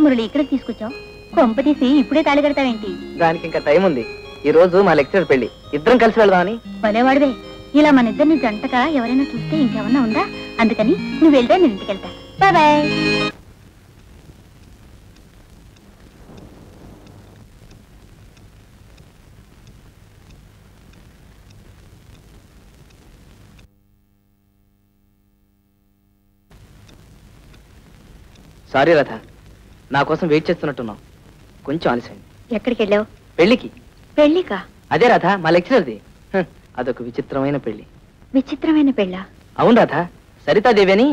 మురళి ఇక్కడ తీసుకొచ్చావు? కొంప తీసి ఇప్పుడే తాళి కడతావేంటి? దానికి ఇంకా టైం ఉంది. ఈ రోజు మా లెక్చరర్ పెళ్లి, ఇద్దరం కలిసి వెళ్దామని. భలేవాడివే. ఇలా మన ఇద్దరిని జంటగా ఎవరైనా చూస్తే ఇంకేమన్నా ఉందా? అందుకని నువ్వు వెళ్తే నేను ఇంటికి వెళ్తా. Bye bye. సారీ రాధ, నా కోసం వెయిట్ చేస్తున్నట్టున్నావు. కొంచెం ఆలస్యం. ఎక్కడికి వెళ్ళావు? పెళ్లికి. పెళ్లికా? అదే రాధ, మా లెక్చరర్ది. అదొక విచిత్రమైన పెళ్లి. విచిత్రమైన పెళ్ళా? అవును రాధ, సరితాదేవి అని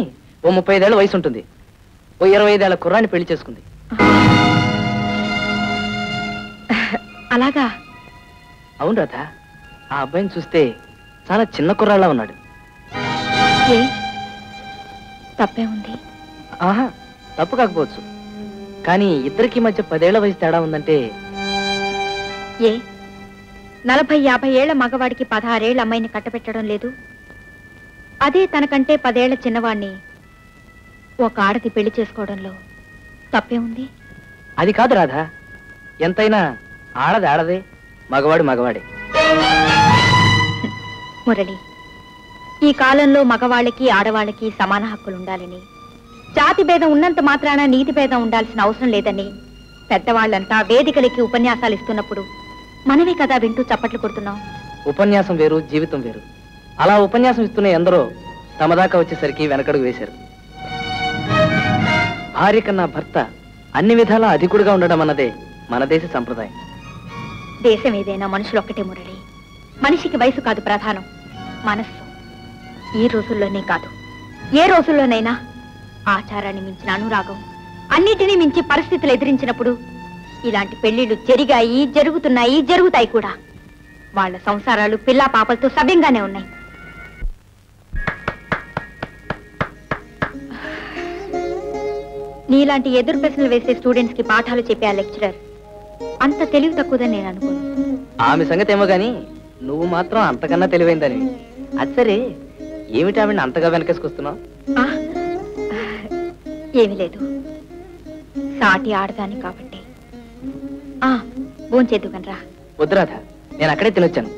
ఓ 35 ఏళ్ల వయసు ఉంటుంది. ఓ 25 ఏళ్ల కుర్రాన్ని పెళ్లి చేసుకుంది. అలాగా? అవును రాధ, ఆ అబ్బాయిని చూస్తే చాలా చిన్న కుర్రాళ్ళ ఉన్నాడు. ఏ తప్పే ఉంది? ఆహా, తప్పు కాకపోవచ్చు, కానీ ఇద్దరికి మధ్య 10 ఏళ్ల వయసు తేడా ఉందంటే. ఏ 40-50 ఏళ్ల మగవాడికి 16 ఏళ్ల అమ్మాయిని కట్టబెట్టడం లేదు? అదే తనకంటే 10 ఏళ్ల చిన్నవాడిని ఒక ఆడది పెళ్లి చేసుకోవడంలో తప్పే ఉంది? అది కాదు రాధా, ఎంతైనా ఆడది ఆడదే, మగవాడు మగవాడే. మురళి, ఈ కాలంలో మగవాళ్ళకి ఆడవాళ్ళకి సమాన హక్కులు ఉండాలని, జాతి భేదం ఉన్నంత మాత్రాన నీతి భేదం ఉండాల్సిన అవసరం లేదని పెద్దవాళ్ళంతా వేదికలకి ఉపన్యాసాలు ఇస్తున్నప్పుడు మనమే కదా వింటూ చప్పట్లు కొడుతున్నాం. ఉపన్యాసం వేరు, జీవితం వేరు. అలా ఉపన్యాసం ఇస్తున్న ఎందరో తమ దాకా వచ్చేసరికి వెనకడుగు వేశారు. భార్య కన్నా భర్త అన్ని విధాలా అధికుడుగా ఉండడం అన్నదే మన దేశ సంప్రదాయం. దేశం ఏదైనా మనుషులు ఒక్కటే మురళి. మనిషికి వయసు కాదు ప్రధానం, మనస్సు. ఈ రోజుల్లోనే కాదు, ఏ రోజుల్లోనైనా ఆచారాన్ని మించిన అనురాగం, అన్నిటినీ మించి పరిస్థితులు ఎదిరించినప్పుడు ఇలాంటి పెళ్లిళ్లు జరిగాయి, జరుగుతున్నాయి, జరుగుతాయి కూడా. వాళ్ళ సంసారాలు పిల్లా పాపలతో సవ్యంగానే ఉన్నాయి. నీలాంటి ఎదురు ప్రశ్నలు వేసే స్టూడెంట్స్ కి పాఠాలు చెప్పే ఆ లెక్చరర్ అంత తెలివి తక్కువదని నేను అనుకోను. ఆమె సంగతి ఏమో గాని నువ్వు మాత్రం అంతకన్నా తెలివైందని. అది సరే, ఏమిటి ఆవిడ అంతగా వెనకేసుకొస్తున్నావు? ఏమీ లేదు, సాటి ఆడదాని కాబట్టి. భోంచేద్దుకనరా. వద్దు రాధ, నేను అక్కడే తినొచ్చాను.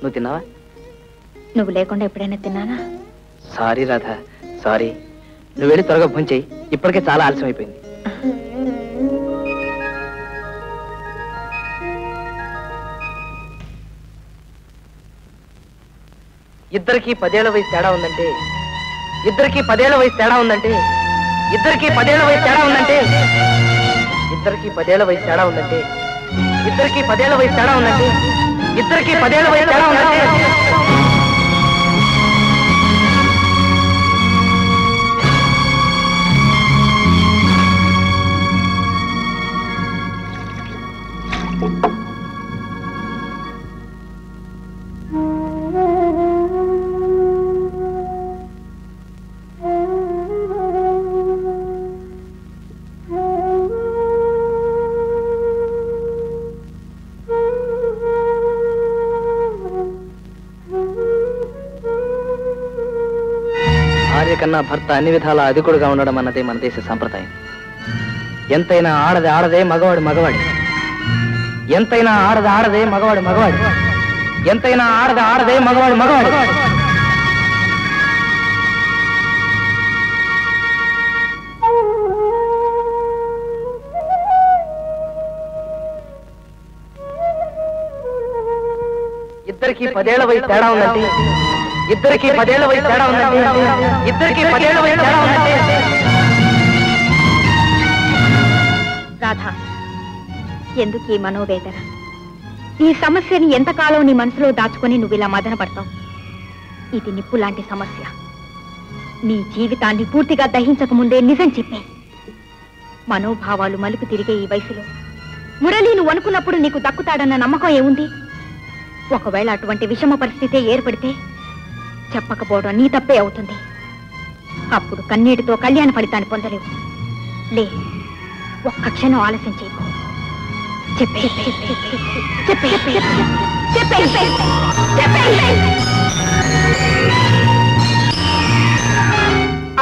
నువ్వు తిన్నావా? నువ్వు లేకుండా ఎప్పుడైనా తిన్నానా? Sorry Radha, sorry. నువ్వు వెళ్ళి త్వరగా భోంచేయి, ఇప్పటికే చాలా ఆలస్యం అయిపోయింది. ఇద్దరికి 10 ఏళ్ల వయసు తేడా ఉందంటే, ఇద్దరికి 10 ఏళ్ల వయసు తేడా ఉందంటే, ఇద్దరికి 10 ఏళ్ల వయసు తేడా ఉందంటే, ఇద్దరికి 10 ఏళ్ల వయసు తేడా ఉందంటే, ఇద్దరికి 10 ఏళ్ల వయసు తేడా ఉందంటే, ఇద్దరికి 10 ఏళ్ల వయసు తేడా ఉందంటే. భార్య కన్నా భర్త అన్ని విధాలా అధికుడుగా ఉండడం అన్నదే మన దేశ సంప్రదాయం. ఎంతైనా ఆడదే ఆడదే, మగవాడు మగవాడి. ఎంతైనా ఆడదే ఆడదే, మగవాడు మగవాడి. ఎంతైనా ఆడదే ఆడదే, మగవాడు మగవాడి. ఇద్దరికి 10 ఏళ్ల వయసు తేడా ఉందంటే, ఇద్దరికి 10 ఏళ్ల వయసు తేడా ఉందంటే, ఇద్దరికి 10 ఏళ్ల వయసు తేడా ఉందంటే. రాధా, ఎందుకు ఈ మనోవేదన? ఈ సమస్యని ఎంతకాలం నీ మనసులో దాచుకొని నువ్వు ఇలా మదన పడతావు? ఇది నిప్పు లాంటి సమస్య. నీ జీవితాన్ని పూర్తిగా దహించక ముందే నిజం చెప్పే. మనోభావాలు మలుపు తిరిగే ఈ వయసులో మురళి నువ్వు అనుకున్నప్పుడు నీకు దక్కుతాడన్న నమ్మకం ఏముంది? ఒకవేళ అటువంటి విషమ పరిస్థితి ఏర్పడితే చెప్పకపోవడం నీ తప్పే అవుతుంది. అప్పుడు కన్నీటితో కళ్యాణ ఫలితాన్ని పొందలేవు. లే, ఒక్క క్షణం ఆలస్యం చేయకు. చెప్పే చెప్పే చెప్పే చెప్పే.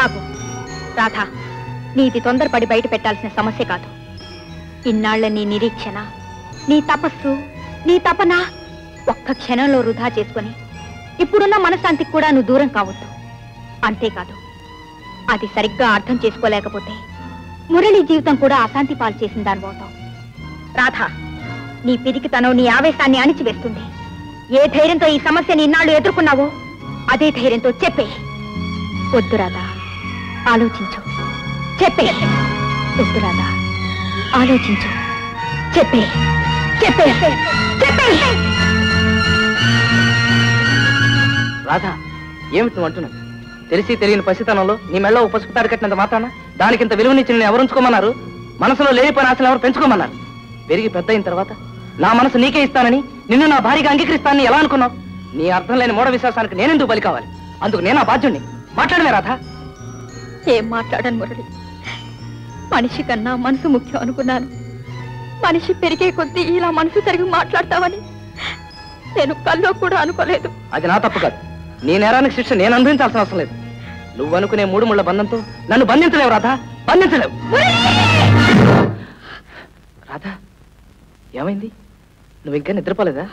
ఆగు రాధా, నీది తొందరపడి బయట పెట్టాల్సిన సమస్య కాదు. ఇన్నాళ్ల నీ నిరీక్షణ, నీ తపస్సు, నీ తపన ఒక్క క్షణంలో వృధా చేసుకుని ఇప్పుడున్న మనశాంతికి కూడా నువ్వు దూరం కావద్దు. అంతేకాదు, అది సరిగ్గా అర్థం చేసుకోలేకపోతే మురళి జీవితం కూడా అశాంతి పాలు చేసిన దాని పోతావు. రాధ, నీ పిరికితనం నీ ఆవేశాన్ని అణిచివేస్తుంది. ఏ ధైర్యంతో ఈ సమస్యని ఇన్నాళ్ళు ఎదుర్కొన్నావో అదే ధైర్యంతో చెప్పే. వద్దు రాధా, ఆలోచించు. చెప్పే. వద్దు రాధా, ఆలోచించు. చెప్పే. చెప్పే. చెప్పే. రాధా, ఏమిటి నువ్వు అంటున్నావు? తెలిసి తెలియని పసితనంలో నీ మెళ్ళ పసుపు తాడు కట్టినంత మాత్రాన దానికింత విలువనిచ్చి నేను ఎవరు ఉంచుకోమన్నారు? మనసులో లేనిపోయిన ఆశలు ఎవరు పెంచుకోమన్నారు? పెరిగి పెద్ద అయిన తర్వాత నా మనసు నీకే ఇస్తానని, నిన్ను నా భార్యగా అంగీకరిస్తానని ఎలా అనుకున్నావు? నీ అర్థం లేని మూఢ విశ్వాసానికి నేనెందుకు బలి కావాలి? అందుకు నేను ఆ బాధ్యుణ్ణి. మాట్లాడమే రాధా. ఏం మాట్లాడను మురళి. మనిషి కన్నా మనసు ముఖ్యం అనుకున్నాను. మనిషి పెరిగే కొద్దీ ఇలా మనసు తిరిగి మాట్లాడతావని నేను కల్లో కూడా అనుకోలేదు. అది నా తప్పు కాదు. నీ నేరానికి శిక్ష నేను అనుభవించాల్సిన అవసరం లేదు. నువ్వు అనుకునే 3 ముళ్ళ బంధంతో నన్ను బంధించలేవు రాధా, బంధించలేవు. రాధా, ఏమైంది? నువ్వు ఇంకా నిద్రపోలేదా?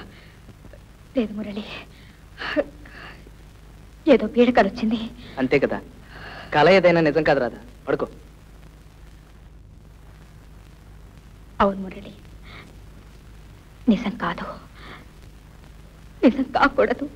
లేదు మురళి, ఏదో పీడకలొచ్చింది. అంతే కదా, కల ఏదైనా నిజం కాదు రాధా. పడుకో. అవును మురళి, నిజం కాదు, నిజం కాకూడదు.